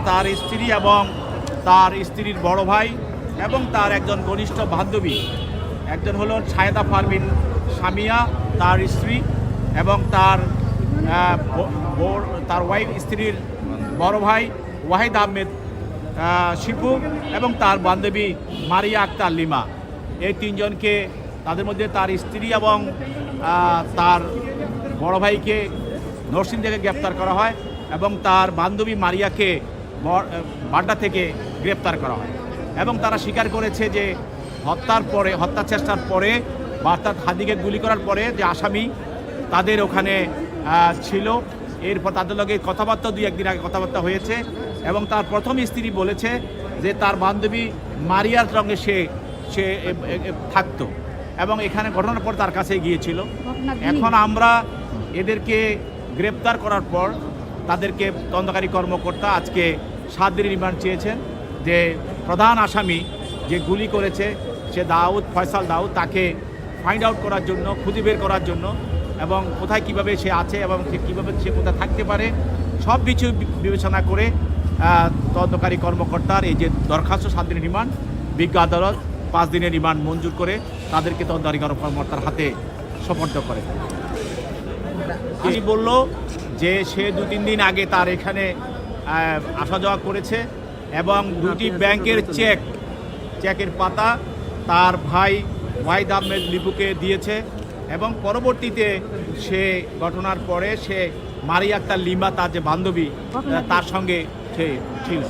তার স্ত্রী এবং তার স্ত্রীর বড় ভাই এবং তার একজন ঘনিষ্ঠ বান্ধবী, একজন হলো ছায়েদা পারভিন সামিয়া তার স্ত্রী, এবং তার ওয়াইফ স্ত্রীর বড় ভাই ওয়াহিদ আহমেদ শিপু এবং তার বান্ধবী মারিয়া আক্তার লিমা। এই তিনজনকে, তাদের মধ্যে তার স্ত্রী এবং তার বড় ভাইকে নরসিং থেকে গ্রেপ্তার করা হয় এবং তার বান্ধবী মারিয়াকে বাড্ডা থেকে গ্রেপ্তার করা হয়। এবং তারা স্বীকার করেছে যে হত্যা চেষ্টার পরে বা তার হাদিকে গুলি করার পরে যে আসামি তাদের ওখানে ছিল। এরপর তাদের লগে কথাবার্তা 2-1 দিন আগে কথাবার্তা হয়েছে এবং তার প্রথম স্ত্রী বলেছে যে তার বান্ধবী মারিয়ার সঙ্গে সে থাকতো এবং এখানে ঘটনার পর তার কাছে গিয়েছিল। এখন আমরা এদেরকে গ্রেপ্তার করার পর তাদেরকে তদন্তকারী কর্মকর্তা আজকে 7 দিনের রিমান্ড চেয়েছেন, যে প্রধান আসামি যে গুলি করেছে সে ফয়সাল দাউদ, তাকে ফাইন্ড আউট করার জন্য, খুঁজে বের করার জন্য, এবং কোথায় কিভাবে সে আছে এবং কীভাবে সে কোথায় থাকতে পারে সব কিছু বিবেচনা করে তদন্তকারী কর্মকর্তার এই যে দরখাস্ত 7 দিনের রিমান্ড, বিজ্ঞ আদালত 5 দিনের রিমান্ড মঞ্জুর করে তাদেরকে তদন্তকারী কর্মকর্তার হাতে সোপর্দ করে। তিনি বলল যে সে 2-3 দিন আগে তার এখানে আসা যাওয়া করেছে এবং 2টি ব্যাংকের চেকের পাতা তার ভাই ওয়াহিদ আহমেদ লিপুকে দিয়েছে এবং পরবর্তীতে সে ঘটনার পরে সে মারিয়া আক্তার লিমা, তার যে বান্ধবী, তার সঙ্গে সে ছিল।